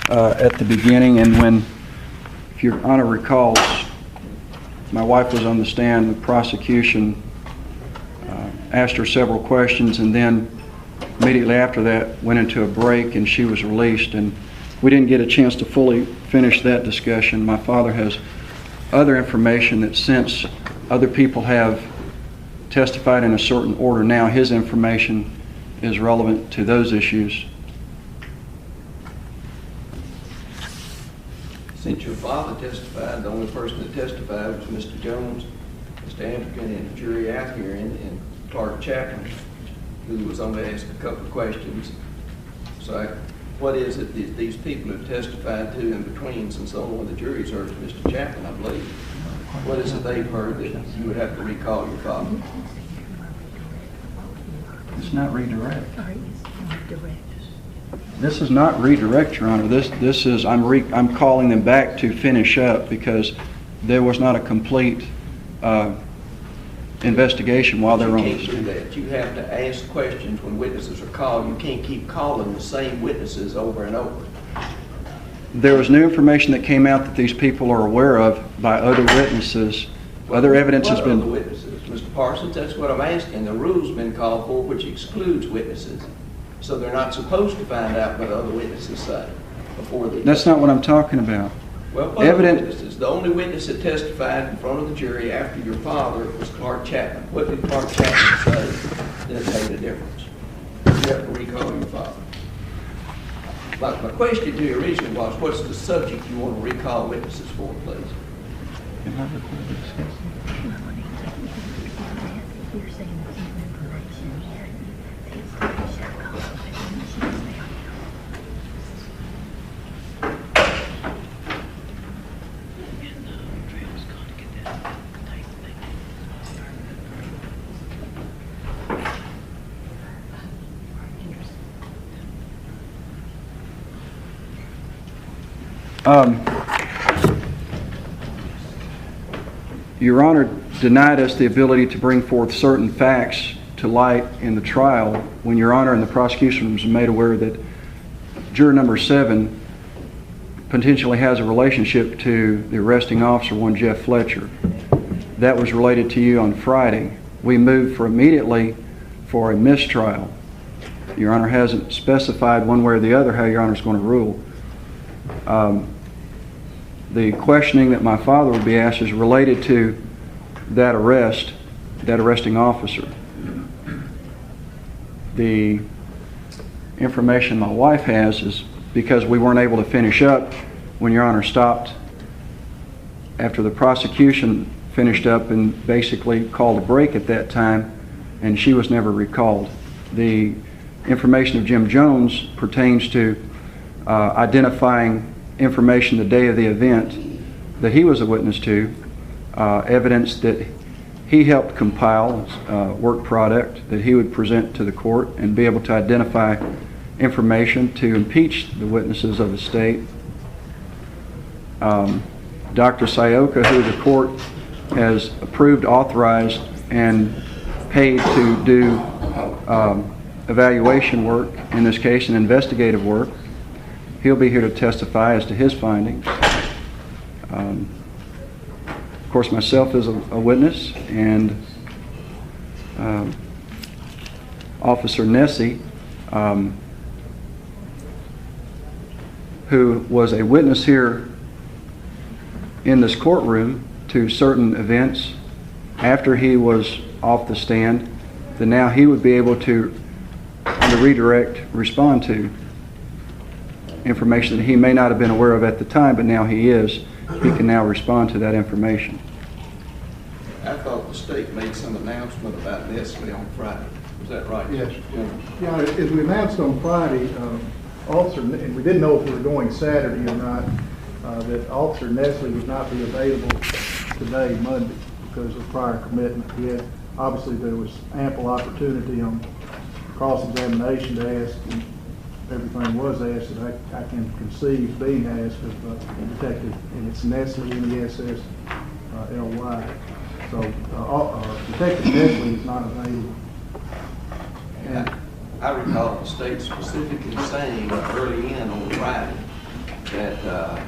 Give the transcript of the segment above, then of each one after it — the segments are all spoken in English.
at the beginning, and when, if Your Honor recalls, my wife was on the stand, the prosecution asked her several questions, and then immediately after that went into a break and she was released, and we didn't get a chance to fully finish that discussion. My father has other information that, since other people have testified in a certain order, now his information is relevant to those issues. Since your father testified, the only person that testified was Mr. Jones, Mr. Anderson, and the jury out here, and Clark Chapman, who was only asked a couple of questions. So what is it that these people have testified to in between, since the only one the jury's heard is Mr. Chapman, I believe? What is it they've heard that you would have to recall your father? It's not redirect. This is not redirect, Your Honor. This is, I'm calling them back to finish up because there was not a complete investigation while they were on the stand. You can't do that. You have to ask questions when witnesses are called. You can't keep calling the same witnesses over and over. There was new information that came out that these people are aware of by other witnesses. Other evidence has been... What other witnesses? Mr. Parsons, that's what I'm asking. The rule's been called for, which excludes witnesses. So they're not supposed to find out what other witnesses say before they... That's not what I'm talking about. Well, what other witnesses? The only witness that testified in front of the jury after your father was Clark Chapman. What did Clark Chapman say that made a difference? You have to recall your father. My question to you originally was, what's the subject you want to recall witnesses for, please? Your Honor denied us the ability to bring forth certain facts to light in the trial when Your Honor and the prosecution was made aware that juror number 7 potentially has a relationship to the arresting officer, one Jeff Fletcher. That was related to you on Friday. We moved immediately for a mistrial. Your Honor hasn't specified one way or the other how Your Honor is going to rule. The questioning that my father will be asked is related to that arrest, that arresting officer. The information my wife has is because we weren't able to finish up when Your Honor stopped after the prosecution finished up and basically called a break at that time, and she was never recalled. The information of Jim Jones pertains to identifying information the day of the event that he was a witness to, evidence that he helped compile, work product that he would present to the court and be able to identify information to impeach the witnesses of the state. Dr. Sayoka, who the court has approved, authorized, and paid to do evaluation work, in this case an investigative work, he'll be here to testify as to his findings. Of course, myself is a witness, and Officer Nessie, who was a witness here in this courtroom to certain events after he was off the stand, that now he would be able to, on the redirect, respond to information that he may not have been aware of at the time, but now he is. He can now respond to that information. I thought the state made some announcement about Nestle on Friday. Was that right? Yes. Yeah, as we announced on Friday, Officer, and we didn't know if we were going Saturday or not, that Officer Nestle would not be available today, Monday, because of prior commitment. He had, obviously there was ample opportunity on cross-examination to ask, and everything was asked that I can conceive being asked of Detective, and it's Nestle, N-E-S-S-L-Y. So Detective Nestle is not available. And I recall the state specifically saying early in on Friday that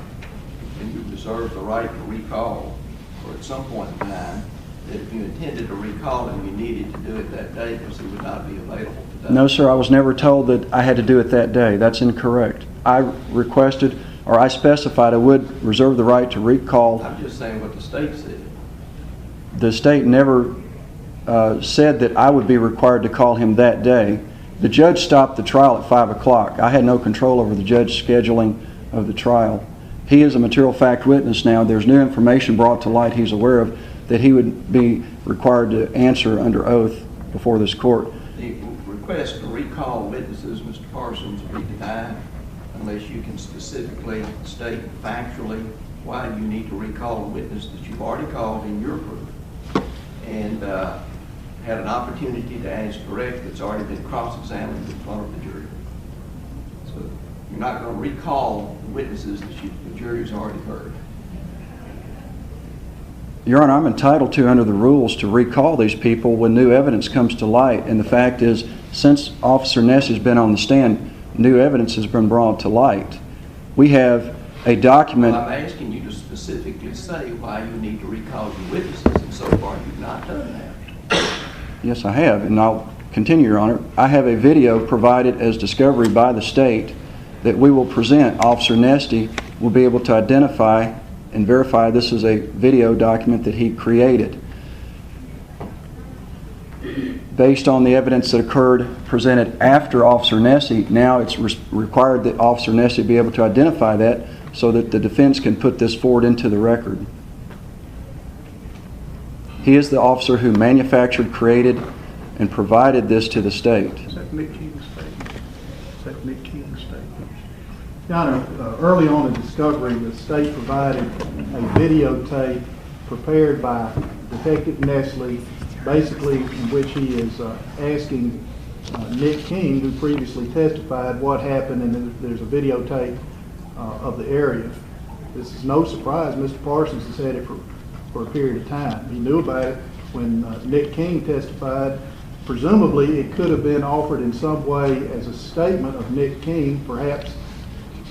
and you reserve the right to recall, or at some point in time, that if you intended to recall him, you needed to do it that day because he would not be available today? No, sir, I was never told that I had to do it that day. That's incorrect. I requested, or I specified I would reserve the right to recall. I'm just saying what the state said. The state never said that I would be required to call him that day. The judge stopped the trial at 5 o'clock. I had no control over the judge's scheduling of the trial. He is a material fact witness now. There's new information brought to light he's aware of that he would be required to answer under oath before this court. The request to recall witnesses, Mr. Parsons, will be denied unless you can specifically state factually why you need to recall a witness that you've already called in your proof and had an opportunity to ask direct that's already been cross-examined in front of the jury. So you're not going to recall witnesses that the jury's already heard. Your Honor, I'm entitled to, under the rules, to recall these people when new evidence comes to light. And the fact is, since Officer Ness has been on the stand, new evidence has been brought to light. We have a document. Well, I'm asking you to specifically say why you need to recall your witnesses, and so far you've not done that. Yes, I have, and I'll continue, Your Honor. I have a video provided as discovery by the state that we will present. Officer Nesty will be able to identify and verify this is a video document that he created. Based on the evidence that occurred presented after Officer Nesty, now it's required that Officer Nesty be able to identify that so that the defense can put this forward into the record. He is the officer who manufactured, created, and provided this to the state. Is that Nick King's statement? Is that Nick King's statement? Your Honor, early on in discovery, the state provided a videotape prepared by Detective Nestle, basically in which he is asking Nick King, who previously testified, what happened, and there's a videotape of the area. This is no surprise. Mr. Parsons has had it for a period of time. He knew about it when Nick King testified. Presumably, it could have been offered in some way as a statement of Nick King. Perhaps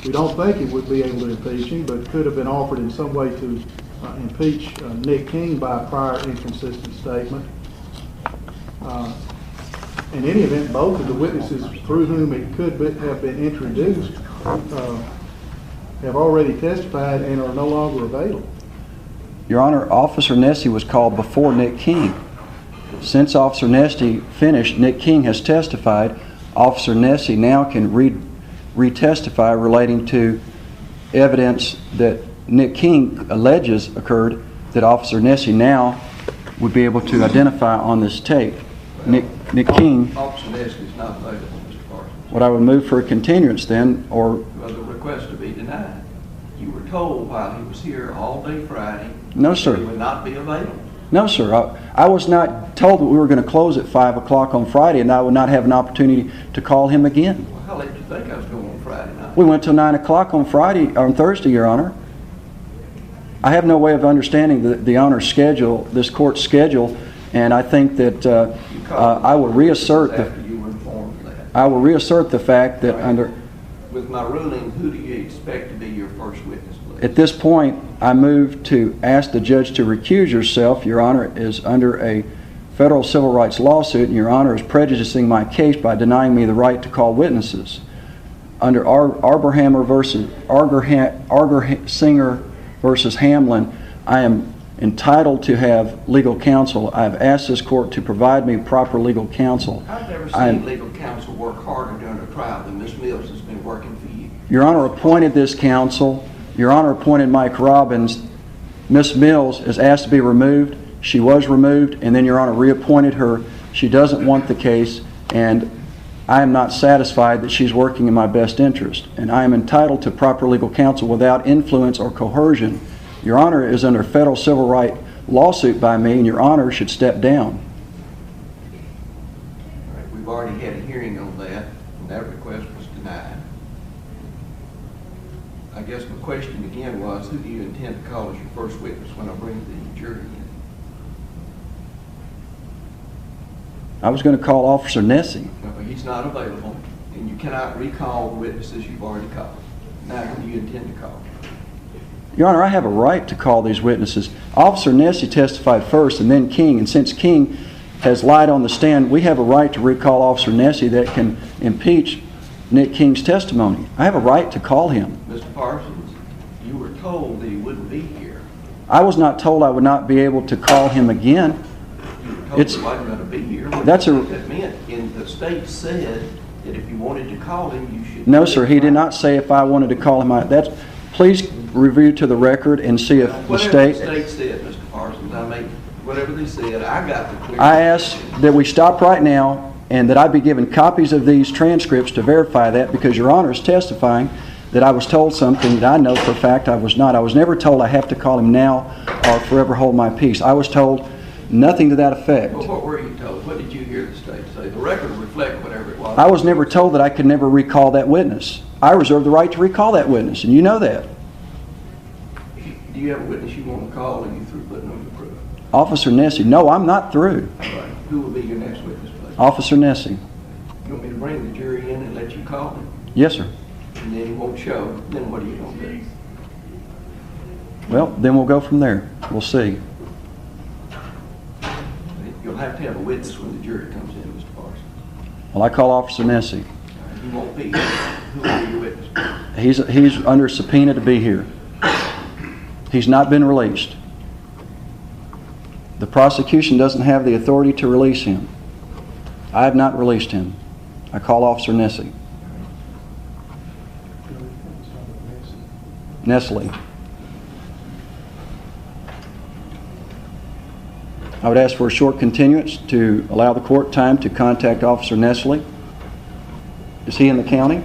we don't think it would be able to impeach him, but it could have been offered in some way to impeach Nick King by a prior inconsistent statement. In any event, both of the witnesses through whom it could have been introduced have already testified and are no longer available. Your Honor, Officer Nesty was called before Nick King. Since Officer Nesty finished, Nick King has testified. Officer Nesty now can re-testify relating to evidence that Nick King alleges occurred that Officer Nesty now would be able to identify on this tape. Nick King. Officer Nestle is not available, Mr. Parsons. What I would move for a continuance then, or... Well, the request to be denied. You were told while he was here all day Friday. No, sir. He would not be available. No, sir. I was not told that we were going to close at 5 o'clock on Friday and I would not have an opportunity to call him again. Well, how late did you think I was going on Friday night? We went till 9 o'clock on Thursday, Your Honor. I have no way of understanding the Honor's schedule, this court's schedule, and I think that I will reassert after you were informed of that. I will reassert the fact that under... With my ruling, who do you expect to be your first witness, please? At this point, I move to ask the judge to recuse yourself. Your Honor is under a federal civil rights lawsuit, and Your Honor is prejudicing my case by denying me the right to call witnesses. Under Singer versus Hamlin, I am entitled to have legal counsel. I have asked this court to provide me proper legal counsel. I've never seen legal counsel work harder during a trial than Ms. Mills has been working for you. Your Honor appointed this counsel. Your Honor appointed Mike Robbins. Ms. Mills is asked to be removed. She was removed, and then Your Honor reappointed her. She doesn't want the case, and I am not satisfied that she's working in my best interest, and I am entitled to proper legal counsel without influence or coercion. Your Honor is under federal civil right lawsuit by me, and Your Honor should step down. All right, we've already had a hearing on that, and that request was denied. I guess my question again was, who do you intend to call as your first witness when I bring the jury in? I was going to call Officer Nessie. No, he's not available, and you cannot recall witnesses you've already called. Now, who do you intend to call? Your Honor, I have a right to call these witnesses. Officer Nessie testified first and then King, and since King has lied on the stand, we have a right to recall Officer Nessie that can impeach Nick King's testimony. I have a right to call him. Mr. Parsons, you were told that he wouldn't be here. I was not told I would not be able to call him again. You were told he wasn't going to be here. What That's do you a- think that meant? And the state said that if you wanted to call him, you should. No, sir, he did not say if I wanted to call him. Please review to the record and see if the Whatever state... the state said, Mr. Parsons, I mean, whatever they said, I got the clear. I ask that we stop right now and that I be given copies of these transcripts to verify that, because Your Honor is testifying that I was told something that I know for a fact I was not. I was never told I have to call him now or forever hold my peace. I was told nothing to that effect. Well, what were you told? What did you hear the state say? The record reflect whatever it was. I was never told that I could never recall that witness. I reserve the right to recall that witness, and you know that. Do you have a witness you want to call, or are you through putting them to proof? Officer Nessie. No, I'm not through. All right. Who will be your next witness, please? Officer Nessie. You want me to bring the jury in and let you call him? Yes, sir. And then he won't show, then what are you going to do? Well, then we'll go from there. We'll see. You'll have to have a witness when the jury comes in, Mr. Parsons. Well, I call Officer Nessie. He won't be here. Who will be your witness? He's under subpoena to be here. He's not been released. The prosecution doesn't have the authority to release him. I have not released him. I call Officer Nessie. Nestle. I would ask for a short continuance to allow the court time to contact Officer Nestle. Is he in the county?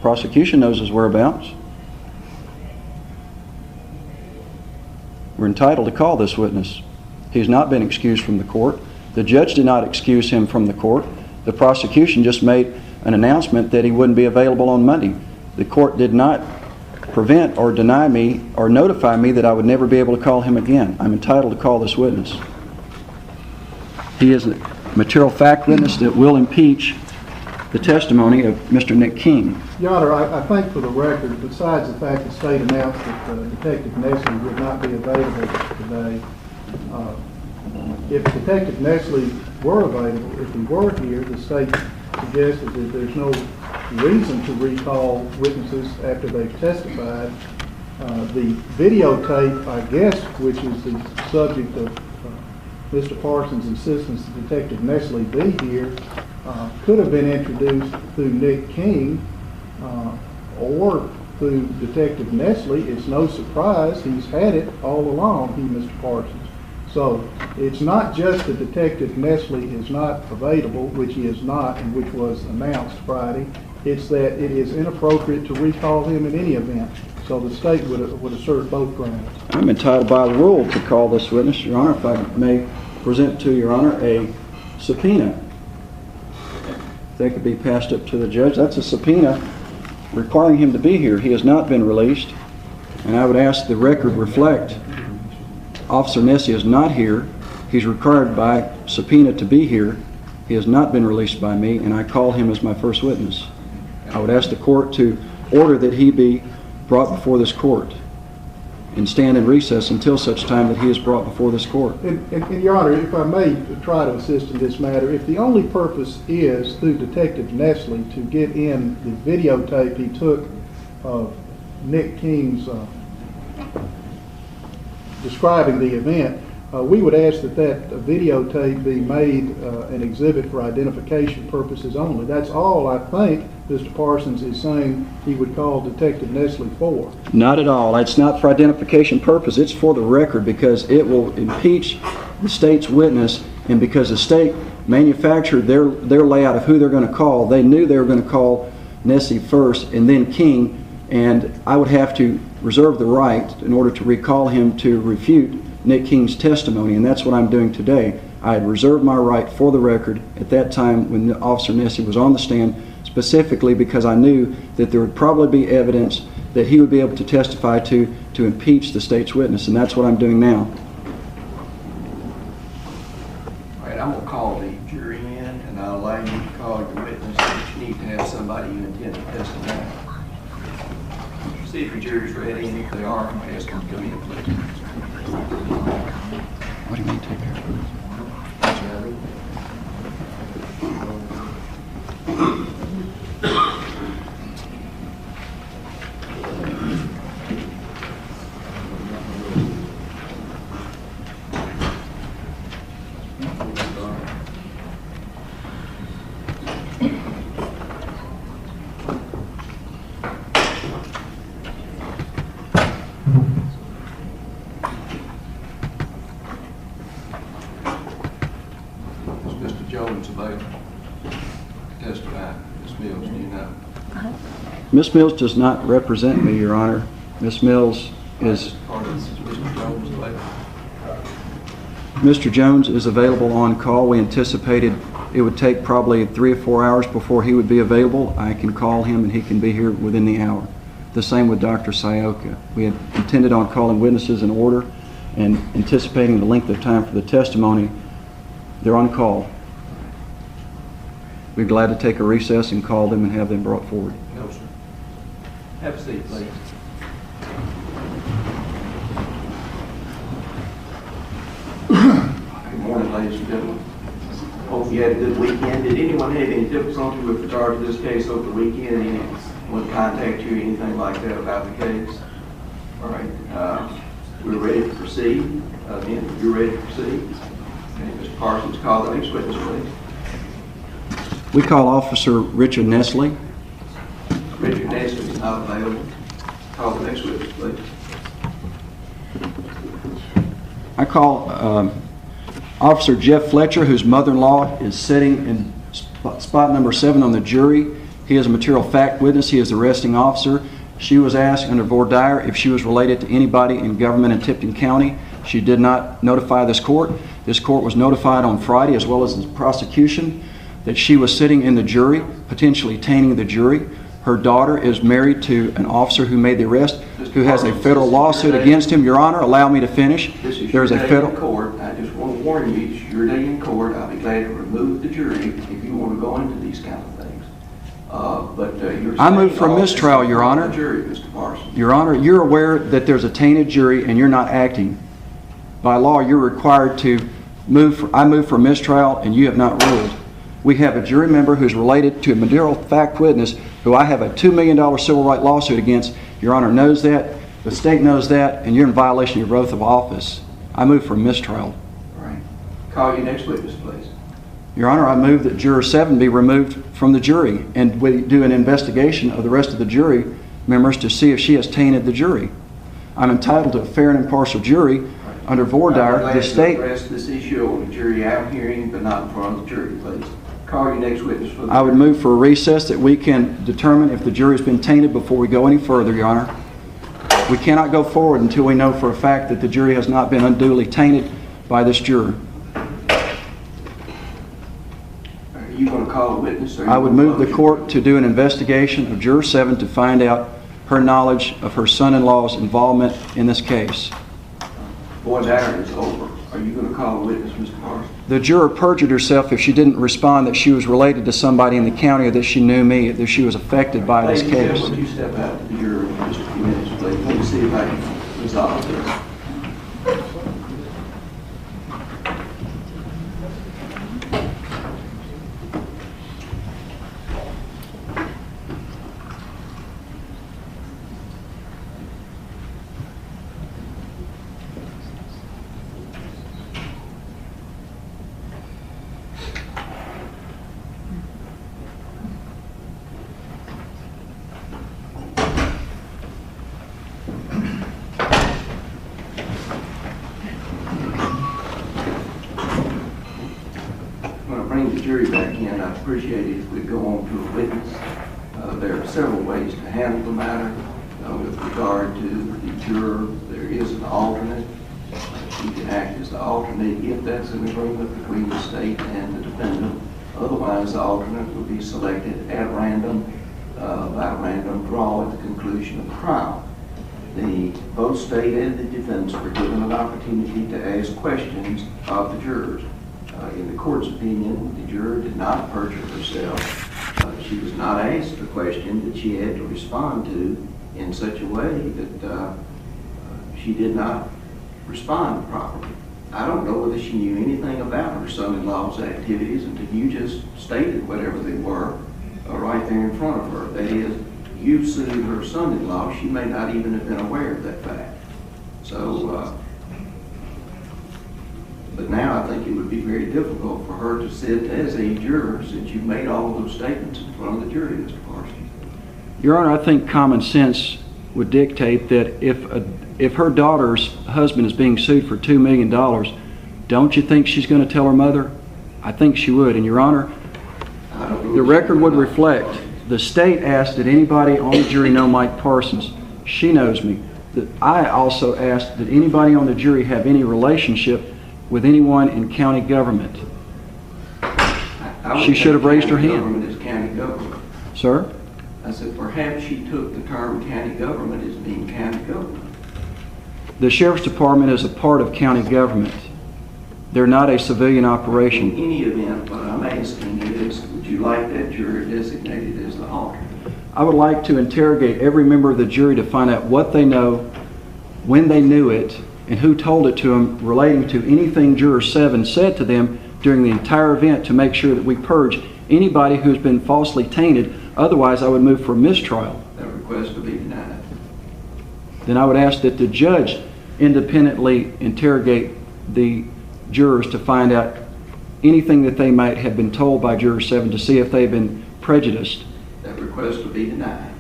Prosecution knows his whereabouts. We're entitled to call this witness. He's not been excused from the court. The judge did not excuse him from the court. The prosecution just made an announcement that he wouldn't be available on Monday. The court did not prevent or deny me or notify me that I would never be able to call him again. I'm entitled to call this witness. He is a material fact witness that will impeach the testimony of Mr. Nick King. Your Honor, I think for the record, besides the fact the state announced that Detective Nestle would not be available today, if Detective Nestle were available, if he were here, the state suggested that there's no reason to recall witnesses after they've testified. The videotape, I guess, which is the subject of Mr. Parsons' insistence that Detective Nestle be here, could have been introduced through Nick King or through Detective Nestle. It's no surprise he's had it all along, Mr. Parsons. So it's not just that Detective Nestle is not available, which he is not, and which was announced Friday. It's that it is inappropriate to recall him in any event. So the state would assert both grounds. I'm entitled by the rule to call this witness, Your Honor, if I may present to Your Honor a subpoena. That could be passed up to the judge. That's a subpoena requiring him to be here. He has not been released, and I would ask the record reflect Officer Nessie is not here. He's required by subpoena to be here. He has not been released by me, and I call him as my first witness. I would ask the court to order that he be brought before this court and stand in recess until such time that he is brought before this court. And Your Honor, if I may try to assist in this matter, if the only purpose is through Detective Nestle to get in the videotape he took of Nick King's describing the event, we would ask that that videotape be made an exhibit for identification purposes only. That's all I think Mr. Parsons is saying he would call Detective Nestle for. Not at all. It's not for identification purpose. It's for the record because it will impeach the state's witness, and because the state manufactured their layout of who they're going to call. They knew they were going to call Nessie first and then King, and I would have to reserve the right in order to recall him to refute Nick King's testimony, and that's what I'm doing today. I had reserved my right for the record at that time when Officer Nessie was on the stand, specifically because I knew that there would probably be evidence that he would be able to testify to impeach the state's witness, and that's what I'm doing now. All right, I'm going to call the jury in, and I'll allow you to call your witness need to have somebody you intend to testify. See if the jury's ready, and if they are, ask them to come in, please. What do you mean take care of it? Mr. Jones available to testify. Ms. Mills, do you know? Ms. Mills does not represent me, Your Honor. Ms. Mills is... Mr. Jones available? Mr. Jones is available on call. We anticipated it would take probably 3 or 4 hours before he would be available. I can call him and he can be here within the hour. The same with Dr. Sayoka. We had intended on calling witnesses in order and anticipating the length of time for the testimony. They're on call. We're glad to take a recess and call them and have them brought forward. No, sir. Have a seat, please. Good morning, ladies and gentlemen. Hope you had a good weekend. Did anyone have any difficulty with regard to this case over the weekend? Anyone contact you, anything like that about the case? All right. We're ready to proceed. Then you're ready to proceed. Okay, Mr. Parsons, call the next witness, please. We call Officer Richard Nestle. Richard Nestle is not available. Call the next witness, please. I call Officer Jeff Fletcher, whose mother-in-law is sitting in spot number 7 on the jury. He is a material fact witness. He is the arresting officer. She was asked under voir dire if she was related to anybody in government in Tipton County. She did not notify this court. This court was notified on Friday, as well as the prosecution, that she was sitting in the jury, potentially tainting the jury. Her daughter is married to an officer who made the arrest, who has a federal lawsuit against him. Your Honor, allow me to finish. There's a federal court. I just want to warn you, it's your day in court. I'll be glad to remove the jury if you want to go into these kind of things. I move for a mistrial, Your Honor. Jury, Mr. Parsons. Your Honor, you're aware that there's a tainted jury and you're not acting. By law, you're required to I move for a mistrial and you have not ruled. We have a jury member who's related to a material fact witness who I have a $2 million civil rights lawsuit against. Your Honor knows that, the state knows that, and you're in violation of your oath of office. I move for a mistrial. All right. Call your next witness, please. Your Honor, I move that Juror 7 be removed from the jury and we do an investigation of the rest of the jury members to see if she has tainted the jury. I'm entitled to a fair and impartial jury. Under voir dire, the state... address this issue on the jury out hearing, but not in front of the jury, please. Call your next witness for the I would move for a recess that we can determine if the jury has been tainted before we go any further, Your Honor. We cannot go forward until we know for a fact that the jury has not been unduly tainted by this juror. Are you going to call a witness? Or I would move the court to do an investigation of Juror 7 to find out her knowledge of her son-in-law's involvement in this case. Voir dire is over. Are you going to call a witness, Mr. Parsons? The juror perjured herself if she didn't respond that she was related to somebody in the county or that she knew me, that she was affected by this case. Would you step out to the juror in just a few minutes, please? Let me see if I can resolve this. Bring the jury back in. I appreciate it if we go on to a witness. There are several ways to handle the matter. With regard to the juror, there is an alternate. She can act as the alternate if that's an agreement between the state and the defendant. Otherwise, the alternate will be selected at random, by random draw at the conclusion of the trial. Both state and the defendants were given an opportunity to ask questions of the jurors. In the court's opinion, the juror did not perjure herself. She was not asked a question that she had to respond to in such a way that she did not respond properly. I don't know whether she knew anything about her son-in-law's activities until you just stated whatever they were right there in front of her. That is, you sued her son-in-law. She may not even have been aware of that fact. So, but now I think it would be very difficult for her to sit as a juror since you made all of those statements in front of the jury, Mr. Parsons. Your Honor, I think common sense would dictate that if her daughter's husband is being sued for $2 million, don't you think she's going to tell her mother? I think she would. And Your Honor, the record would reflect the state asked, did anybody on the jury know Mike Parsons? She knows me. I also asked, did anybody on the jury have any relationship with anyone in county government? She should have raised her hand. Government is county government. Sir? I said perhaps she took the term county government as being county government. The Sheriff's Department is a part of county government. They're not a civilian operation. In any event, what I'm asking is, would you like that juror designated as the alternate? I would like to interrogate every member of the jury to find out what they know, when they knew it, and who told it to them relating to anything Juror 7 said to them during the entire event to make sure that we purge anybody who's been falsely tainted. Otherwise, I would move for mistrial. That request to be denied. Then I would ask that the judge independently interrogate the jurors to find out anything that they might have been told by Juror 7 to see if they've been prejudiced. That request to be denied.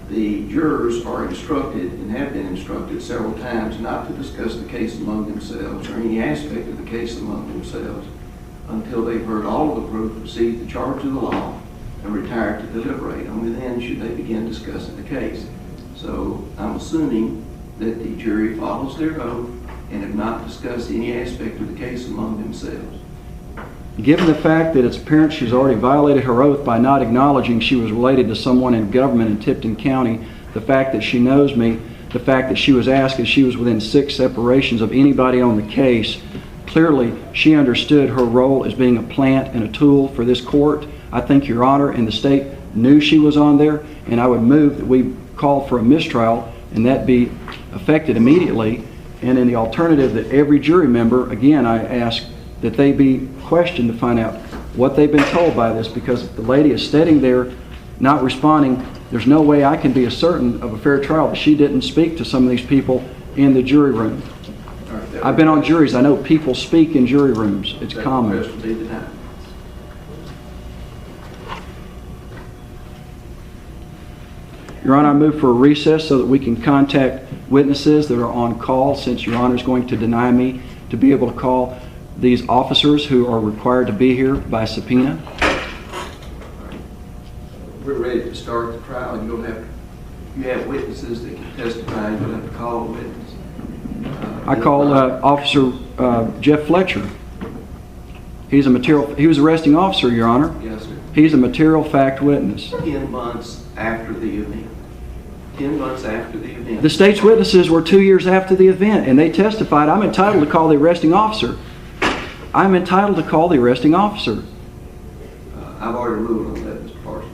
The jurors are instructed and have been instructed several times not to discuss the case among themselves or any aspect of the case among themselves until they've heard all of the proof, received the charge of the law, and retired to deliberate. Only then should they begin discussing the case. So I'm assuming that the jury follows their oath and have not discussed any aspect of the case among themselves. Given the fact that it's apparent she's already violated her oath by not acknowledging she was related to someone in government in Tipton County, the fact that she knows me, the fact that she was asked if she was within 6 separations of anybody on the case, clearly she understood her role as being a plant and a tool for this court. I think Your Honor and the state knew she was on there, and I would move that we call for a mistrial and that be effected immediately. And in the alternative, that every jury member, again, I ask that they be questioned to find out what they've been told by this, because if the lady is sitting there not responding, there's no way I can be as certain of a fair trial that she didn't speak to some of these people in the jury room. I've been on juries. I know people speak in jury rooms. It's common. Your Honor, I move for a recess so that we can contact witnesses that are on call, since Your Honor is going to deny me to be able to call these officers who are required to be here by subpoena. We're ready to start the trial. You have witnesses that can testify. You don't have to call a witness. I called Officer Jeff Fletcher. He was arresting officer, Your Honor. Yes, sir. He's a material fact witness. 10 months after the event. 10 months after the event. The state's witnesses were 2 years after the event, and they testified. I'm entitled to call the arresting officer. I'm entitled to call the arresting officer. I've already ruled on that, Mr. Parsons.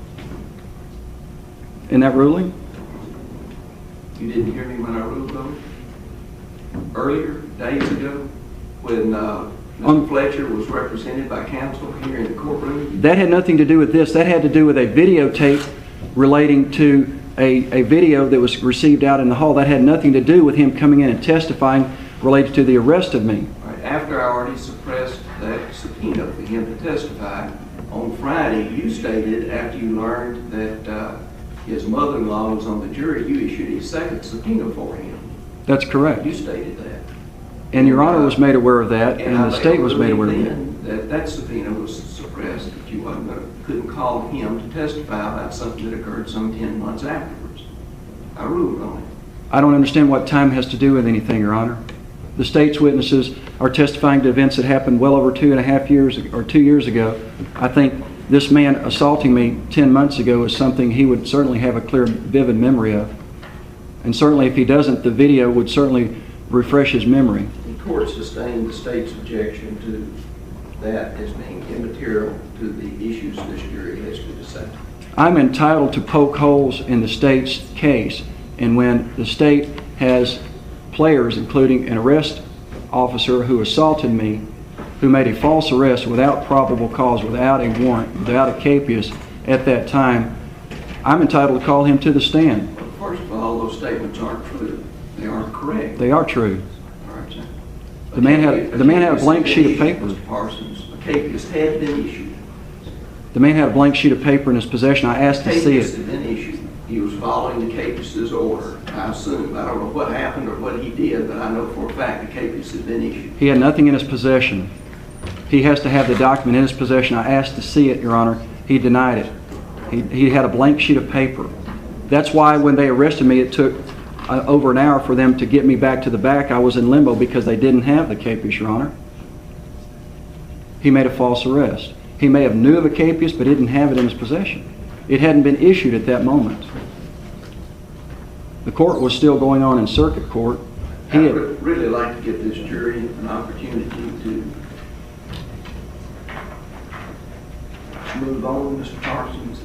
In that ruling? You didn't hear me when I ruled on it? Earlier, days ago, when Mr. Fletcher was represented by counsel here in the courtroom? That had nothing to do with this. That had to do with a videotape relating to a video that was received out in the hall. That had nothing to do with him coming in and testifying related to the arrest of me. Right. After I already suppressed that subpoena for him to testify, on Friday you stated, after you learned that his mother-in-law was on the jury, you issued a second subpoena for him. That's correct. You stated that. And Your Honor was made aware of that, and the state was made aware of that. That subpoena was suppressed, that you couldn't call him to testify about something that occurred some 10 months afterwards. I ruled on it. I don't understand what time has to do with anything, Your Honor. The state's witnesses are testifying to events that happened well over 2.5 years or 2 years ago. I think this man assaulting me 10 months ago is something he would certainly have a clear, vivid memory of. And certainly if he doesn't, the video would certainly refresh his memory. The court sustained the state's objection to that as being immaterial to the issues this jury has to decide. I'm entitled to poke holes in the state's case, and when the state has players, including an arrest officer who assaulted me, who made a false arrest without probable cause, without a warrant, without a capias at that time, I'm entitled to call him to the stand. Well, first of all, those statements aren't true. They aren't correct. They are true. All right, sir. The man had a blank sheet of paper. Mr. Parsons, a capias had been issued. The man had a blank sheet of paper in his possession. I asked to see Capias it. had been issued. He was following the capias's order. I assume. I don't know what happened or what he did, but I know for a fact the capias had been issued. He had nothing in his possession. He has to have the document in his possession. I asked to see it, Your Honor. He denied it. He had a blank sheet of paper. That's why when they arrested me, it took over an hour for them to get me back to the back. I was in limbo because they didn't have the capias, Your Honor. He made a false arrest. He may have knew of a capias, but didn't have it in his possession. It hadn't been issued at that moment. The court was still going on in circuit court. I would really like to give this jury an opportunity to move on, Mr. Parsons.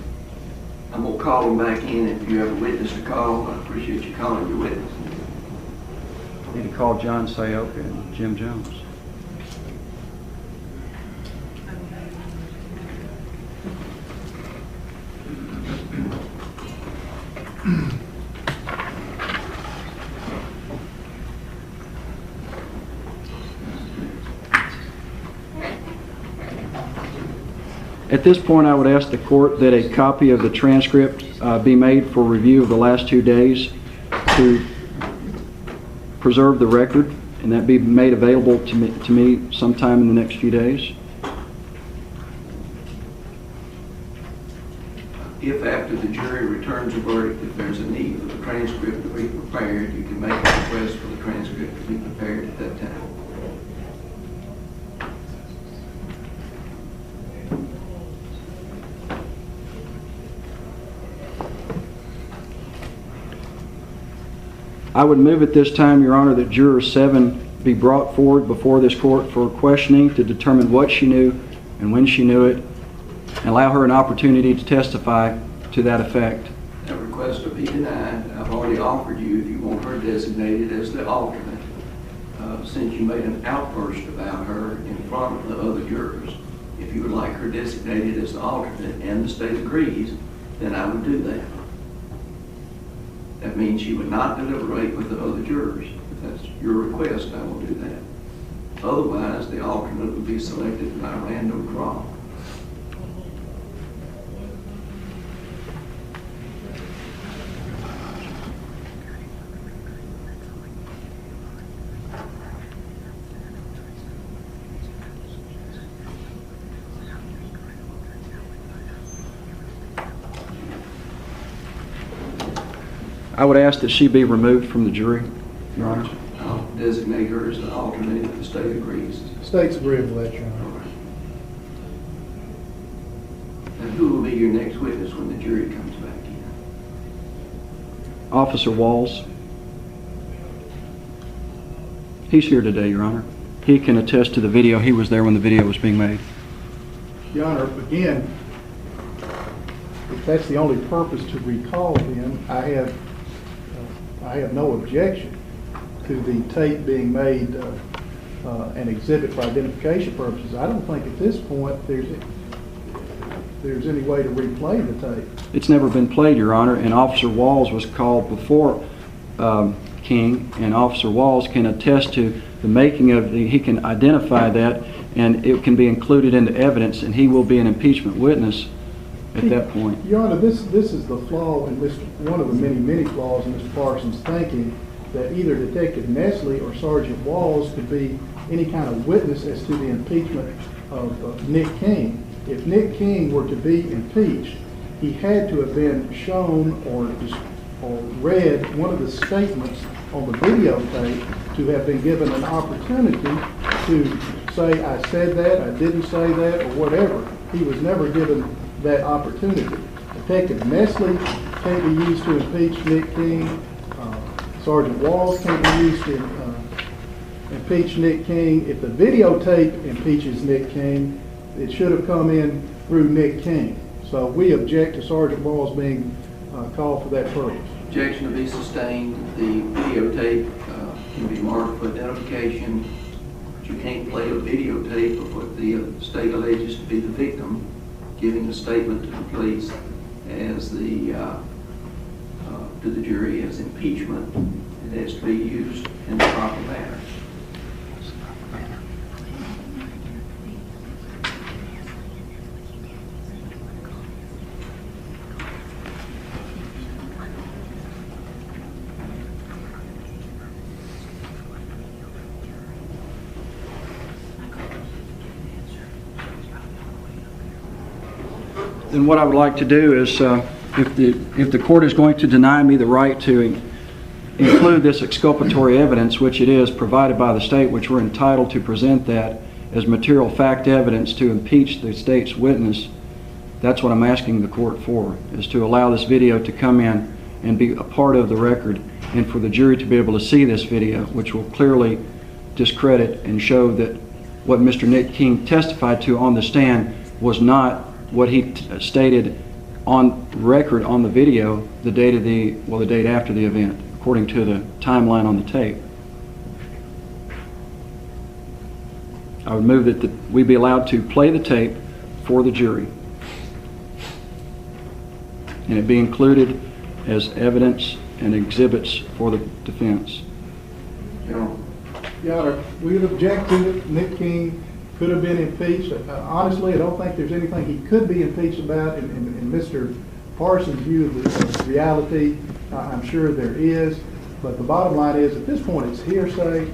I'm going to call him back in if you have a witness to call. I appreciate you calling your witness. I need to call John Sayoka and Jim Jones. At this point, I would ask the court that a copy of the transcript be made for review of the last 2 days to preserve the record, and that be made available to me sometime in the next few days. If after the jury returns a verdict, if there's a need for the transcript to be prepared, you can make a request for the transcript to be prepared at that time. I would move at this time, Your Honor, that Juror 7 be brought forward before this court for questioning to determine what she knew and when she knew it, and allow her an opportunity to testify to that effect. That request will be denied. I've already offered you, if you want her designated as the alternate, since you made an outburst about her in front of the other jurors. If you would like her designated as the alternate and the state agrees, then I would do that. That means she would not deliberate with the other jurors. If that's your request, I will do that. Otherwise, the alternate would be selected by random draw. I would ask that she be removed from the jury, Your Honor. I'll designate her as the alternate if the state agrees. State's agreeable with that, Your Honor. And who will be your next witness when the jury comes back in? Officer Walls. He's here today, Your Honor. He can attest to the video. He was there when the video was being made. Your Honor, again, if that's the only purpose to recall him, I have no objection to the tape being made an exhibit for identification purposes. I don't think at this point there's any way to replay the tape. It's never been played, Your Honor, and Officer Walls was called before King, and Officer Walls can attest to the making of he can identify that, and it can be included into evidence, and he will be an impeachment witness at that point. Your Honor, this is the flaw in one of the many flaws in Mr. Parsons' thinking, that either Detective Nestle or Sergeant Walls could be any kind of witness as to the impeachment of Nick King. If Nick King were to be impeached, he had to have been shown or read one of the statements on the videotape to have been given an opportunity to say, I said that, I didn't say that, or whatever. He was never given that opportunity. Detective Nestle can't be used to impeach Nick King. Sergeant Walls can't be used to impeach Nick King. If the videotape impeaches Nick King, it should have come in through Nick King. So we object to Sergeant Ball's being called for that purpose. Objection to be sustained. The videotape can be marked for identification. But you can't play a videotape of what the state alleges to be the victim giving a statement to the police as to the jury as impeachment. It has to be used in the proper manner. Then what I would like to do is, if the court is going to deny me the right to include this exculpatory evidence, which it is provided by the state, which we're entitled to present that as material fact evidence to impeach the state's witness, that's what I'm asking the court for, is to allow this video to come in and be a part of the record, and for the jury to be able to see this video, which will clearly discredit and show that what Mr. Nick King testified to on the stand was not what he stated on record on the video the date after the event, according to the timeline on the tape. I would move that we be allowed to play the tape for the jury and it be included as evidence and exhibits for the defense. Your Honor, we would object to it. Nick King could have been impeached. Honestly, I don't think there's anything he could be impeached about in Mr. Parsons' view of the reality. I'm sure there is, but the bottom line is, at this point, it's hearsay.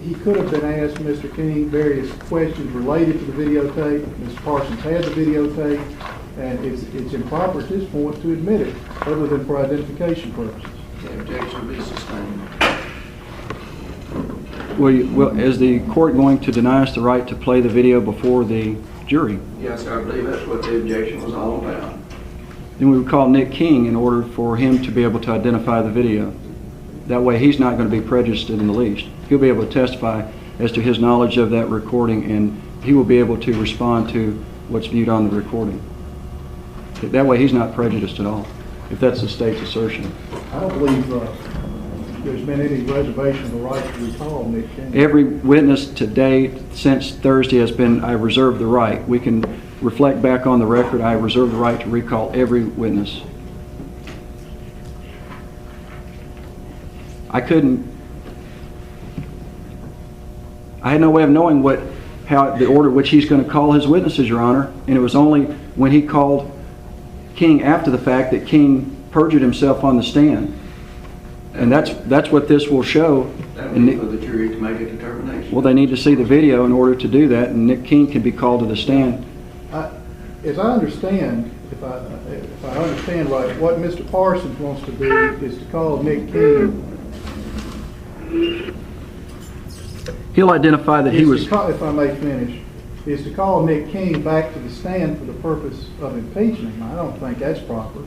He could have been asked, Mr. King, various questions related to the videotape. Mr. Parsons had the videotape, and it's improper at this point to admit it, other than for identification purposes. The objection will be sustained. Is the court going to deny us the right to play the video before the jury? Yes, I believe that's what the objection was all about. Then we would call Nick King in order for him to be able to identify the video. That way he's not going to be prejudiced in the least. He'll be able to testify as to his knowledge of that recording, and he will be able to respond to what's viewed on the recording. That way he's not prejudiced at all, if that's the state's assertion. I don't believe there's been any reservation of the right to recall Nick King. Every witness to date since Thursday has been, I reserve the right. We can reflect back on the record, I reserve the right to recall every witness. I had no way of knowing how the order which he's going to call his witnesses, Your Honor, and it was only when he called King after the fact that King perjured himself on the stand. And that's what this will show. That would be for the jury to make a determination. Well, they need to see the video in order to do that, and Nick King can be called to the stand. As I understand, if I understand right, what Mr. Parsons wants to do is to call Nick King. He'll identify that he was... If I may finish, is to call Nick King back to the stand for the purpose of impeaching him. I don't think that's proper.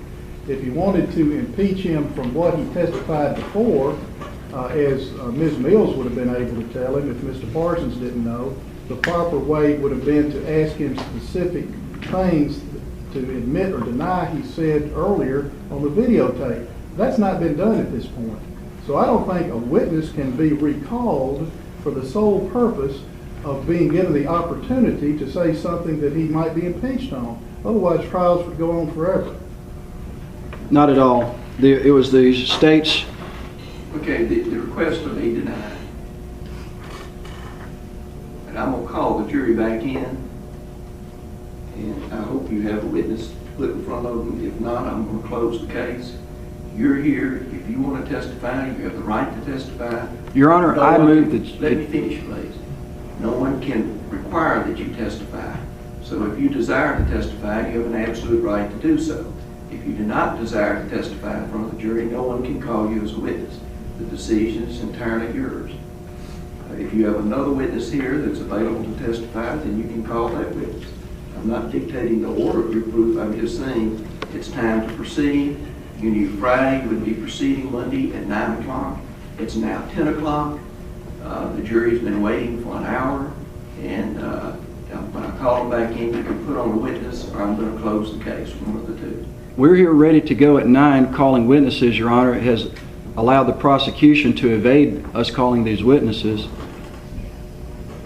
If you wanted to impeach him from what he testified before, as Ms. Mills would have been able to tell him if Mr. Parsons didn't know, the proper way would have been to ask him specific things to admit or deny he said earlier on the videotape. That's not been done at this point. So I don't think a witness can be recalled for the sole purpose of being given the opportunity to say something that he might be impeached on. Otherwise, trials would go on forever. Not at all. It was the state's... Okay, the request to be denied. And I'm going to call the jury back in, and I hope you have a witness to put in front of them. If not, I'm going to close the case. You're here. If you want to testify, you have the right to testify. Your Honor, I move that... Let me finish, please. No one can require that you testify. So if you desire to testify, you have an absolute right to do so. If you do not desire to testify in front of the jury, no one can call you as a witness. The decision is entirely yours. If you have another witness here that's available to testify, then you can call that witness. I'm not dictating the order of your proof. I'm just saying it's time to proceed. You knew Friday you would be proceeding Monday at 9 o'clock. It's now 10 o'clock. The jury's been waiting for an hour, and Now, when I call them back in, you can put on a witness, or I'm going to close the case, one of the two. We're here ready to go at 9 calling witnesses, Your Honor. It has allowed the prosecution to evade us calling these witnesses.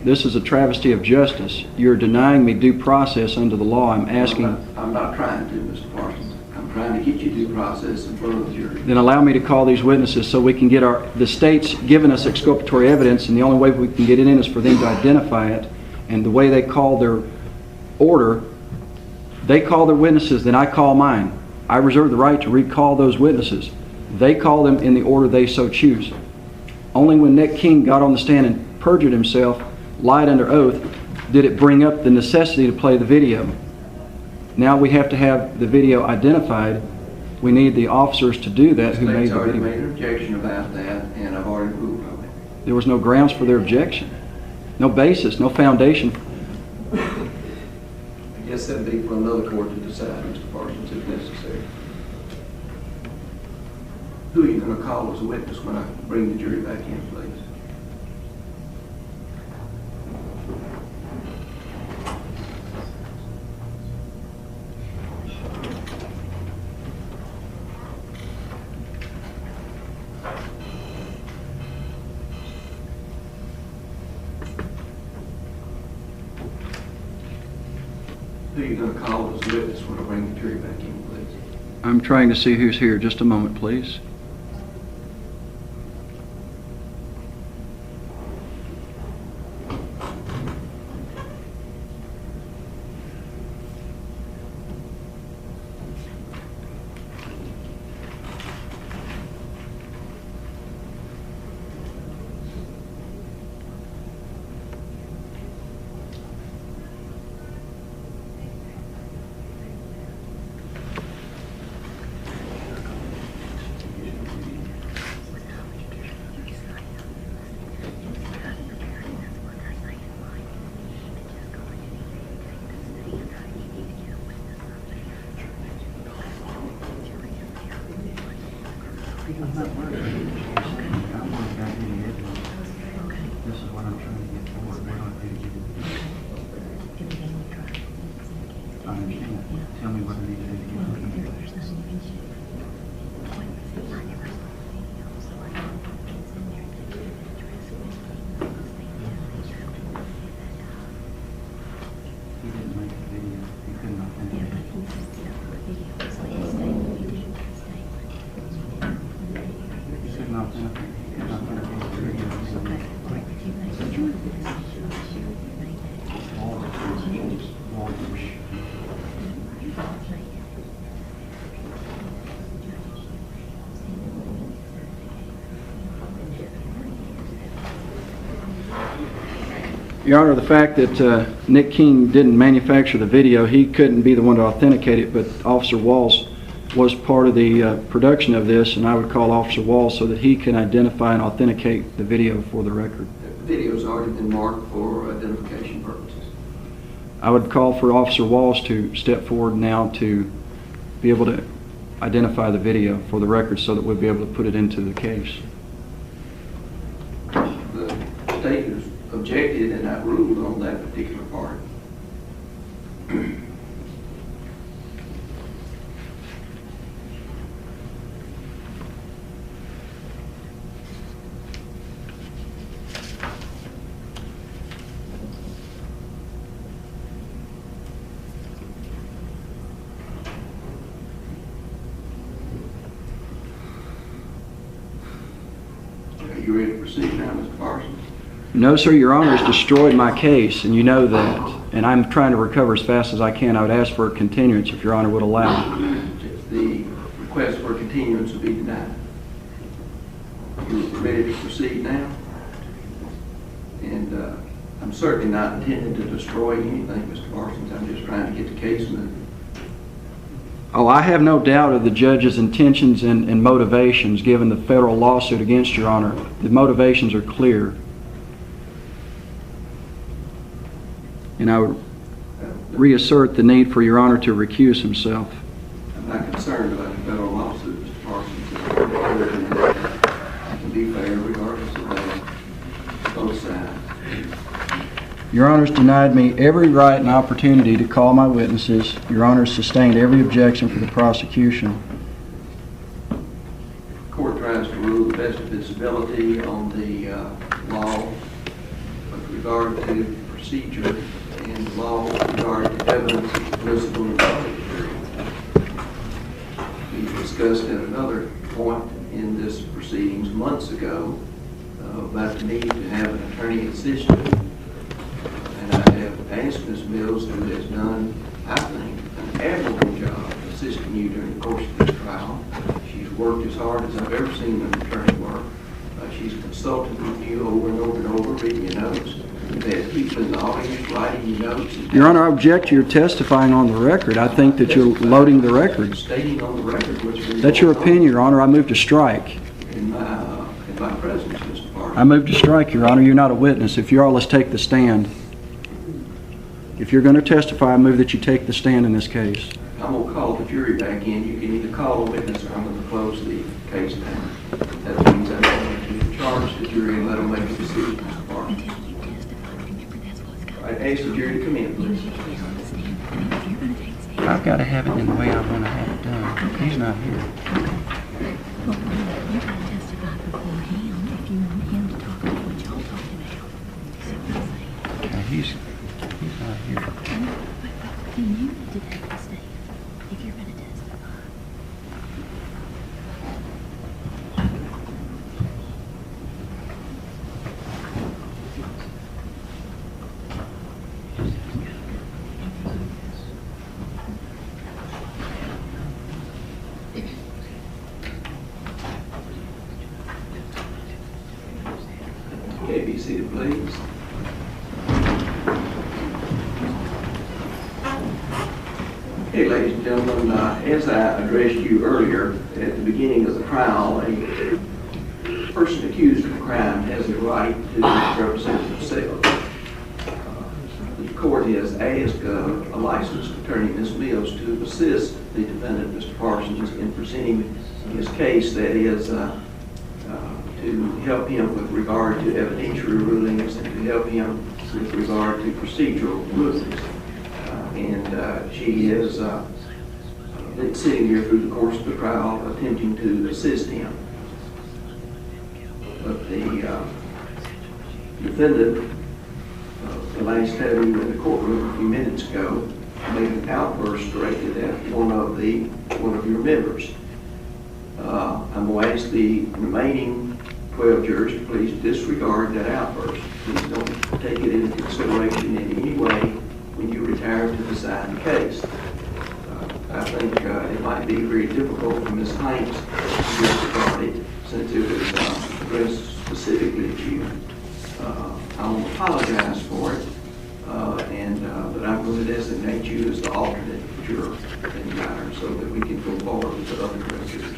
This is a travesty of justice. You're denying me due process under the law. I'm asking... I'm not trying to, Mr. Parsons. I'm trying to get you due process in front of the jury. Then allow me to call these witnesses so we can get the state's given us exculpatory evidence, and the only way we can get it in is for them to identify it. And the way they call their order, they call their witnesses, then I call mine. I reserve the right to recall those witnesses. They call them in the order they so choose. Only when Nick King got on the stand and perjured himself, lied under oath, did it bring up the necessity to play the video. Now we have to have the video identified. We need the officers to do that who made the video. The state's already made an objection about that, and I've already ruled on it. There was no grounds for their objection. No basis, no foundation. I guess that'd be for another court to decide, Mr. Parsons, if necessary. Who are you going to call as a witness when I bring the jury back in, please? Who are you going to call as a witness when I bring the jury back in, please? I'm trying to see who's here. Just a moment, please. This is what I'm trying to get forward. We're not going to get it. I understand. Tell me what I need to do to get it. He didn't make the video. He couldn't authenticate it. He couldn't authenticate it. Your Honor, the fact that Nick King didn't manufacture the video, he couldn't be the one to authenticate it, but Officer Walls was part of the production of this, and I would call Officer Walls so that he can identify and authenticate the video for the record. The video's already been marked for identification purposes. I would call for Officer Walls to step forward now to be able to identify the video for the record so that we'll be able to put it into the case. The state has objected and I ruled on that particular part. Are you ready to proceed now, Mr. Parsons? No, sir, Your Honor has destroyed my case, and you know that. And I'm trying to recover as fast as I can. I would ask for a continuance if Your Honor would allow. If the request for continuance would be denied. You're ready to proceed now? And I'm certainly not intending to destroy anything, Mr. Parsons. I'm just trying to get the case moving. Oh, I have no doubt of the judge's intentions and motivations given the federal lawsuit against Your Honor. The motivations are clear. And I would reassert the need for Your Honor to recuse himself. I'm not concerned about the federal lawsuit, Mr. Parsons. I can be fair regardless of both sides. Your Honor's denied me every right and opportunity to call my witnesses. Your Honor's sustained every objection for the prosecution. The court tries to rule the best of its ability on the law with regard to procedure and the law with regard to evidence admissible in public hearing. We discussed at another point in this proceedings months ago about the need to have an attorney assist you. And I have asked Ms. Mills, who has done, I think, an admirable job assisting you during the course of this trial. She's worked as hard as I've ever seen an attorney work. She's consulted with you over and over and over, reading your notes. You've had people in the audience writing your notes. Your Honor, I object to your testifying on the record. I think that you're loading the record. Stating on the record what's been That's your opinion, Your Honor. I move to strike. In my presence, Mr. Parsons. I move to strike, Your Honor. You're not a witness. If you are, let's take the stand. If you're going to testify, I move that you take the stand in this case. I'm going to call the jury back in. You can either call a witness or I'm going to close the case down. That means I'm going to charge the jury and let them make a decision, Mr. Parsons. I ask the jury to come in, please. I've got to have it in the way I want to have it done. He's not here. Well, you got to testify before him if you want him to talk about what y'all talked about. See what I'm saying? Okay, he's not here. But then you need to take the stand if you're going to testify. Okay, be seated, please. Okay, ladies and gentlemen, as I addressed you earlier at the beginning of the trial, a person accused of a crime has the right to represent himself. The court has asked a licensed attorney, Ms. Mills, to assist the defendant, Mr. Parsons, in presenting his case, that is, to help him with regard to evidentiary rulings and to help him with regard to procedural rulings. And she is been sitting here through the course of the trial attempting to assist him. But the defendant, the last time we were in the courtroom a few minutes ago, made an outburst directed at one of your members. I'm going to ask the remaining 12 jurors to please disregard that outburst. Please don't take it into consideration in any way when you retire to decide the case. I think it might be very difficult for Ms. Hanks to disregard it since it was addressed specifically to you. I want to apologize for it, but I'm going to designate you as the alternate juror in the matter so that we can go forward with the other 12 jurors.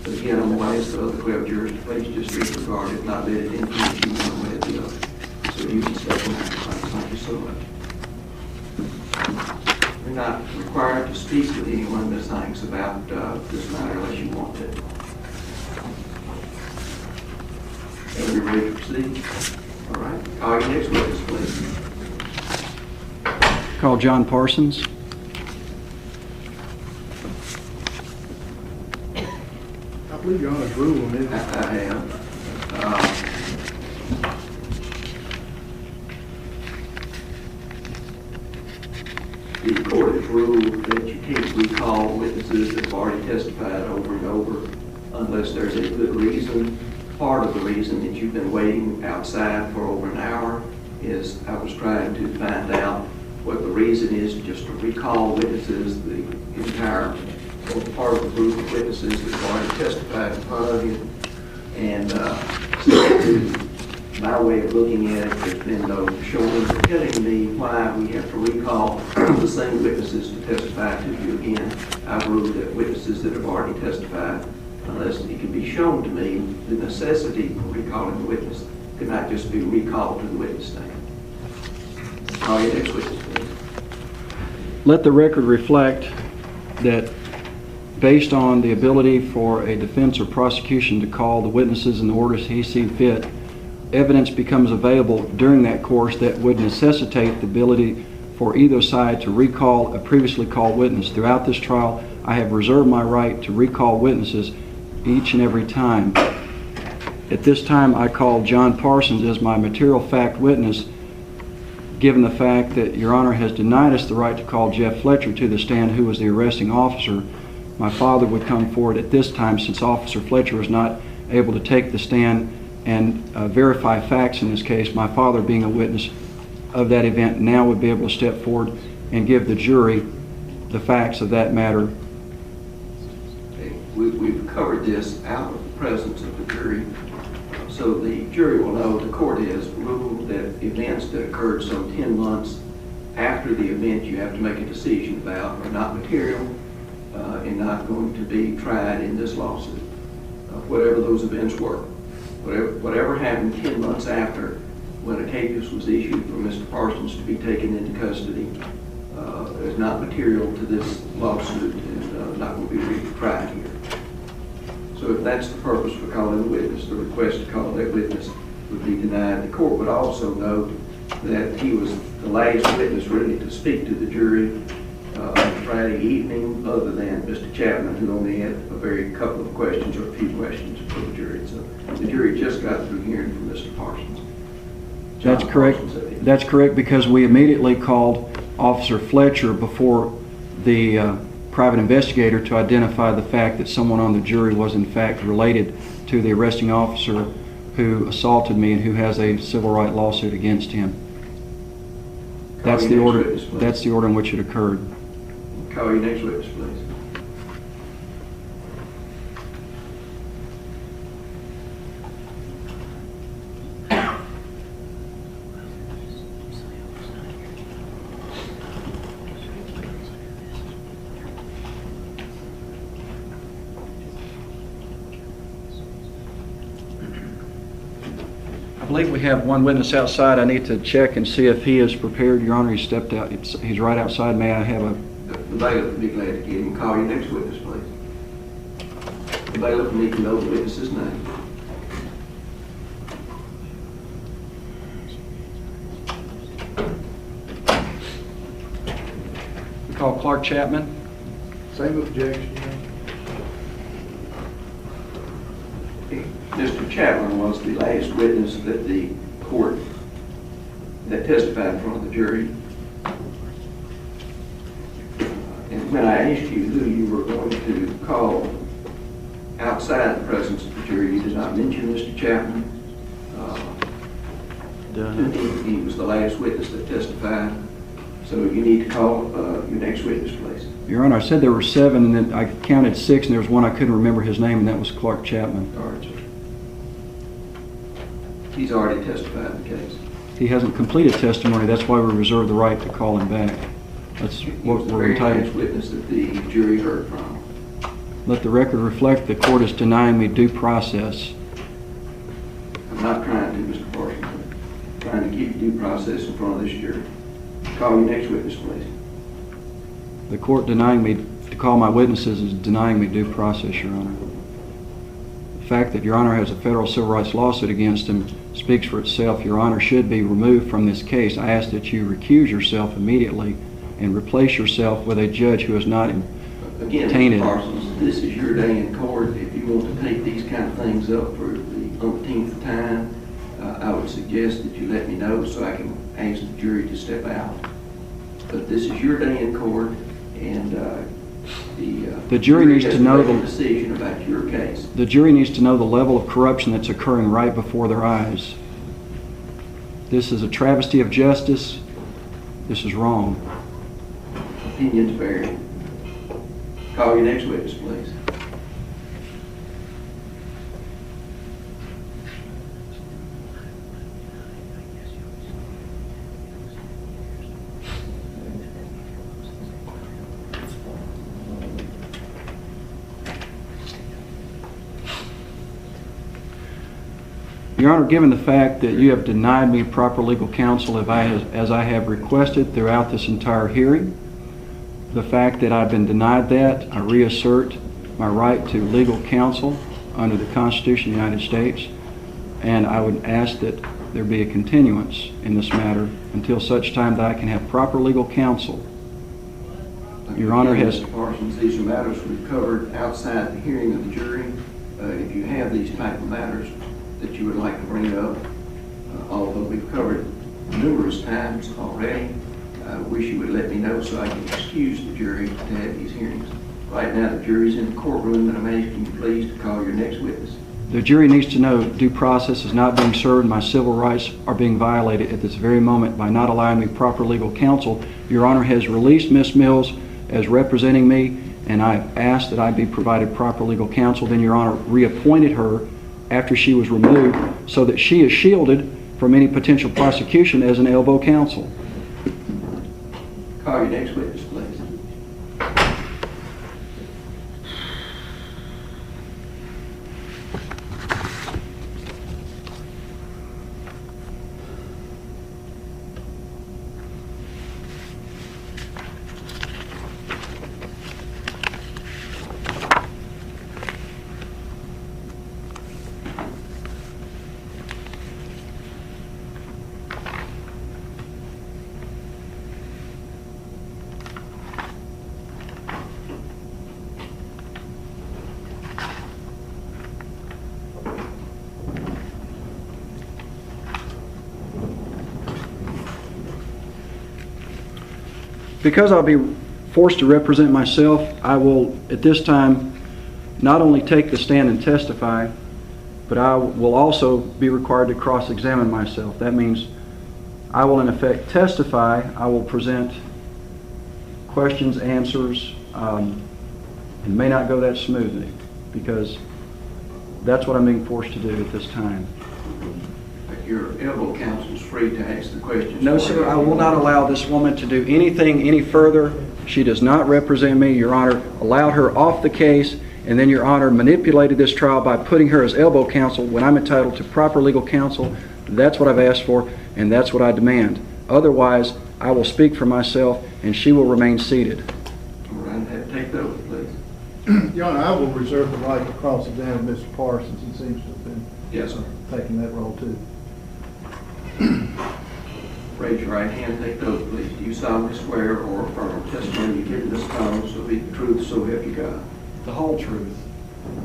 But again, I'm going to ask the other 12 jurors to please just disregard it, not let it influence you one way or the other. So you can step on that. Thank you so much. You're not required to speak with anyone, Ms. Hanks, about this matter unless you want to. Are you ready to proceed? All right. Call your next witness, please. Call John Parsons. I believe Your Honor's rule on this. I am. The court has ruled that you can't recall witnesses that have already testified over and over unless there's a good reason. Part of the reason that you've been waiting outside for over an hour is I was trying to find out what the reason is just to recall witnesses, the entire part of the group of witnesses that have already testified in front of you. And so my way of looking at it, there's been no showing or telling me why we have to recall the same witnesses to testify to you again. I've ruled that witnesses that have already testified, unless it can be shown to me, the necessity for recalling the witness could not just be recalled to the witness stand. Call your next witness, please. Let the record reflect that based on the ability for a defense or prosecution to call the witnesses in the orders he sees fit, evidence becomes available during that course that would necessitate the ability for either side to recall a previously called witness. Throughout this trial, I have reserved my right to recall witnesses each and every time. At this time, I called John Parsons as my material fact witness, given the fact that Your Honor has denied us the right to call Jeff Fletcher to the stand, who was the arresting officer. My father would come forward at this time, since Officer Fletcher was not able to take the stand and verify facts in this case. My father, being a witness of that event, now would be able to step forward and give the jury the facts of that matter. Okay. We've covered this out of the presence of the jury, so the jury will know the court has ruled that events that occurred some 10 months after the event you have to make a decision about are not material and not going to be tried in this lawsuit, whatever those events were. Whatever happened 10 months after, when a habeas was issued for Mr. Parsons to be taken into custody, is not material to this lawsuit and not going to be retried here. So if that's the purpose for calling a witness, the request to call that witness would be denied. The court would also note that he was the last witness really to speak to the jury on Friday evening, other than Mr. Chapman, who only had a very couple of questions or a few questions for the jury. So the jury just got through hearing from Mr. Parsons. That's correct. That's correct, because we immediately called Officer Fletcher before the private investigator to identify the fact that someone on the jury was in fact related to the arresting officer who assaulted me and who has a civil rights lawsuit against him. That's the order. That's the order in which it occurred. Call your next witness, please. I believe we have one witness outside. I need to check and see if he is prepared. Your Honor, he stepped out. He's right outside. May I have a... The bailiff would be glad to get him. Call your next witness, please. The bailiff needs to know the witness's name. We call Clark Chapman. Same objection. Mr. Chapman was the last witness that the court that testified in front of the jury. And when I asked you who you were going to call outside the presence of the jury, you did not mention Mr. Chapman. He was the last witness that testified. So you need to call your next witness, please. Your Honor, I said there were 7, and then I counted 6, and there was one I couldn't remember his name, and that was Clark Chapman. All right, sir. He's already testified in the case. He hasn't completed testimony. That's why we reserve the right to call him back. That's what we're entitled. He was the very last witness that the jury heard from. Let the record reflect the court is denying me due process. I'm not trying to, Mr. Parsons. I'm trying to keep due process in front of this jury. Call your next witness, please. The court denying me to call my witnesses is denying me due process, Your Honor. The fact that Your Honor has a federal civil rights lawsuit against him speaks for itself. Your Honor should be removed from this case. I ask that you recuse yourself immediately and replace yourself with a judge who is not Again, tainted. Mr. Parsons, this is your day in court. If you want to take these kind of things up for the 13th time, I would suggest that you let me know so I can ask the jury to step out. But this is your day in court, and the jury needs to know the decision about your case. The jury needs to know the level of corruption that's occurring right before their eyes. This is a travesty of justice. This is wrong. Opinions vary. Call your next witness, please. Your Honor, given the fact that you have denied me proper legal counsel as I have requested throughout this entire hearing, the fact that I've been denied that, I reassert my right to legal counsel under the Constitution of the United States. and I would ask that there be a continuance in this matter until such time that I can have proper legal counsel. Your Honor has... Mr. Parsons, these are matters we've covered outside the hearing of the jury. If you have these type of matters that you would like to bring up, although we've covered numerous times already, I wish you would let me know so I can excuse the jury to have these hearings. Right now, the jury's in the courtroom, and I'm asking you please to call your next witness. The jury needs to know due process is not being served. My civil rights are being violated at this very moment by not allowing me proper legal counsel. Your Honor has released Ms. Mills as representing me, and I've asked that I be provided proper legal counsel. Then Your Honor reappointed her after she was removed so that she is shielded from any potential prosecution as an elbow counsel. Call your next witness, please. Because I'll be forced to represent myself, I will, at this time, not only take the stand and testify, but I will also be required to cross-examine myself. That means I will, in effect, testify. I will present questions, answers, and may not go that smoothly, because that's what I'm being forced to do at this time. Your elbow counsel is free to ask the questions. No, sir, I will not allow this woman to do anything any further. She does not represent me. Your Honor allowed her off the case, and then Your Honor manipulated this trial by putting her as elbow counsel when I'm entitled to proper legal counsel. That's what I've asked for, and that's what I demand. Otherwise, I will speak for myself, and she will remain seated. All right, take those, please. Your Honor, I will reserve the right to cross-examine Mr. Parsons. He seems to have been Yes, sir. taking that role too. Raise your right hand, take those, please. Do you solemnly swear or affirm testimony you give in this Congress will be the truth, so help you God? The whole truth.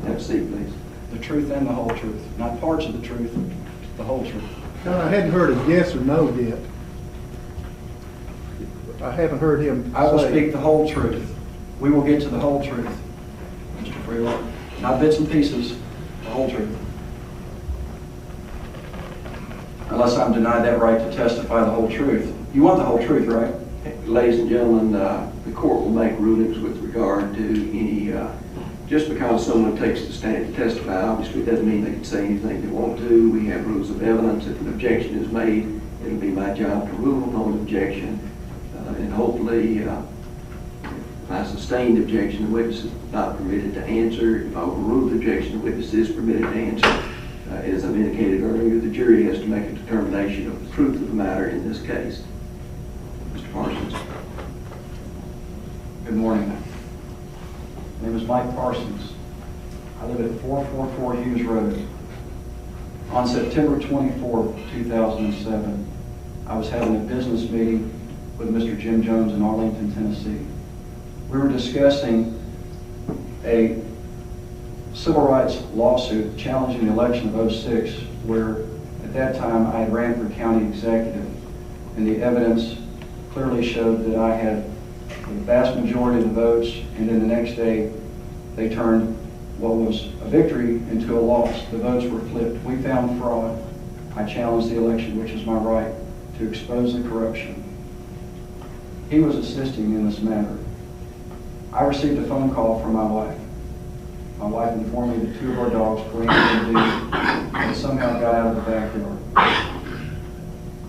Have a seat, please. The truth and the whole truth. Not parts of the truth, the whole truth. Your Honor, I hadn't heard a yes or no yet. I haven't heard him I will say- speak the whole truth. We will get to the whole truth, Mr. Freeland. Not bits and pieces, the whole truth. Unless I'm denied that right to testify the whole truth. You want the whole truth, right? Ladies and gentlemen, the court will make rulings with regard to any, just because someone takes the stand to testify, obviously doesn't mean they can say anything they want to. We have rules of evidence. If an objection is made, it'll be my job to rule on the objection. And hopefully, if I sustain the objection, the witness is not permitted to answer. If I overrule the objection, the witness is permitted to answer. As I've indicated earlier, the jury has to make a determination of the truth of the matter in this case. Mr. Parsons. Good morning. My name is Mike Parsons. I live at 444 Hughes Road. On September 24th, 2007, I was having a business meeting with Mr. Jim Jones in Arlington, Tennessee. We were discussing a civil rights lawsuit challenging the election of '06, where at that time I had ran for county executive, and the evidence clearly showed that I had the vast majority of the votes, and then the next day they turned what was a victory into a loss. The votes were flipped. We found fraud. I challenged the election, which is my right, to expose the corruption. He was assisting in this matter. I received a phone call from my wife. My wife informed me that two of our dogs, Green and Blue, had somehow got out of the backyard.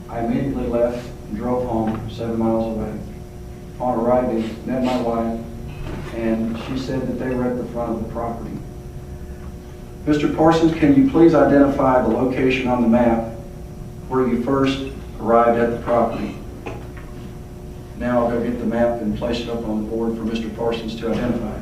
I immediately left and drove home 7 miles away. On arriving, met my wife, and she said that they were at the front of the property. Mr. Parsons, can you please identify the location on the map where you first arrived at the property? Now I'll go get the map and place it up on the board for Mr. Parsons to identify.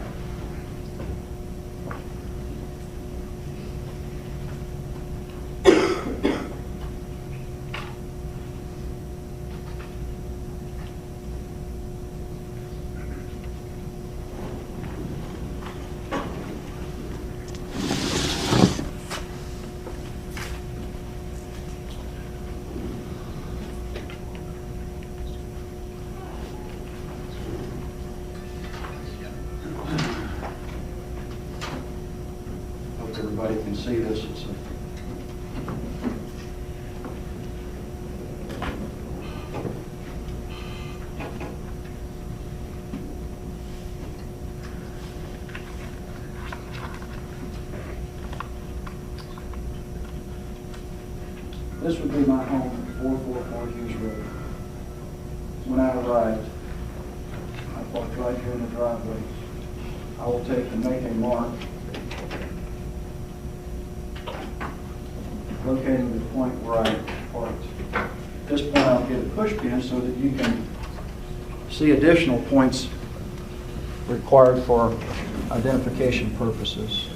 hope everybody can see this. This would be my home, 444 Hughes Road. When I arrived, I parked right here in the driveway. I will take and make a mark locating the point where I parked. At this point, I'll get a push pin so that you can see additional points required for identification purposes.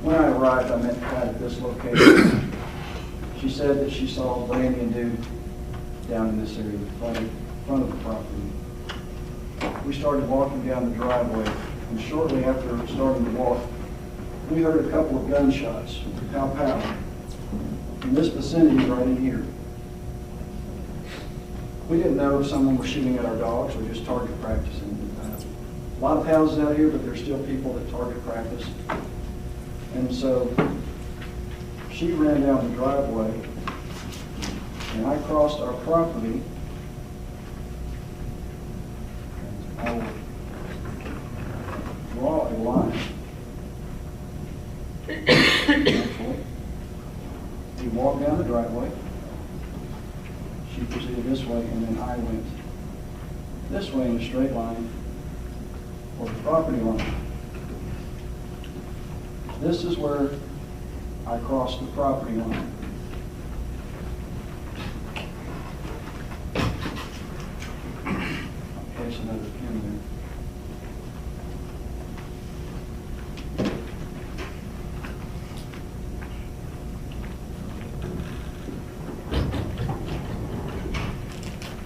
When I arrived, I met Pat at this location. She said that she saw Brandy and Dude down in this area, front of the property. We started walking down the driveway, and shortly after starting to walk, we heard a couple of gunshots, pow pow, in this vicinity right in here. We didn't know if someone was shooting at our dogs or just target practicing. A lot of houses out here, but there's still people that target practice. And so she ran down the driveway, and I crossed our property. I will draw a line. Actually, we walked down the driveway. She proceeded this way, and then I went this way in a straight line for the property line. This is where I crossed the property line. I'll place another pin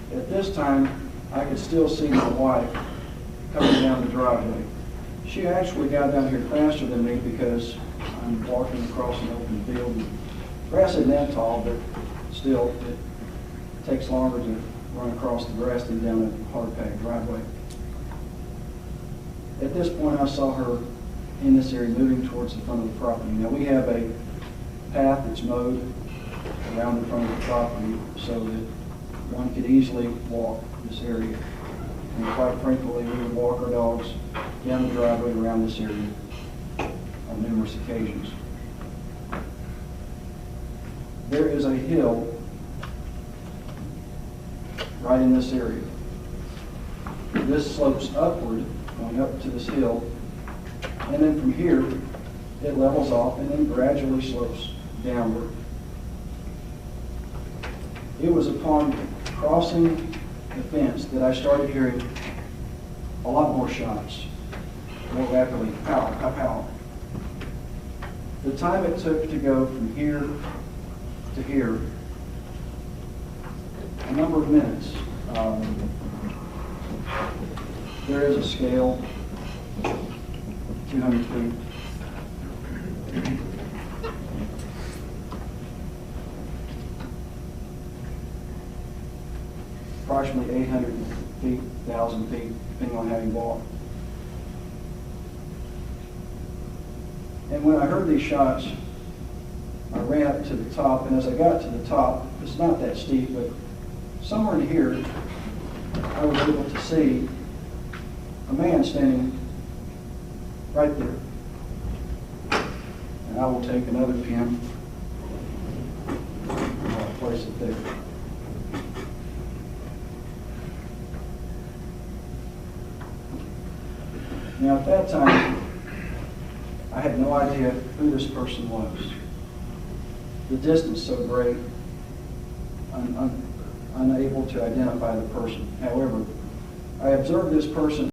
there. At this time, I could still see my wife coming down the driveway. She actually got down here faster than me because I'm walking across an open field. Grass isn't that tall, but still, it takes longer to run across the grass than down a hard-packed driveway. At this point, I saw her in this area moving towards the front of the property. Now, we have a path that's mowed around the front of the property so that one could easily walk this area. And quite frankly, we would walk our dogs down the driveway around this area on numerous occasions. There is a hill right in this area. This slopes upward, going up to this hill, and then from here, it levels off and then gradually slopes downward. It was upon crossing the fence that I started hearing a lot more shots, more rapidly, pow, pow, pow. The time it took to go from here to here, a number of minutes. There is a scale, 200 feet. Approximately 800 feet, 1,000 feet, depending on how you walk. And when I heard these shots, I ran up to the top, and as I got to the top, it's not that steep, but somewhere in here, I was able to see a man standing right there. And I will take another pin, and I'll place it there. Now, at that time, I had no idea who this person was. The distance so great, I'm unable to identify the person. However, I observed this person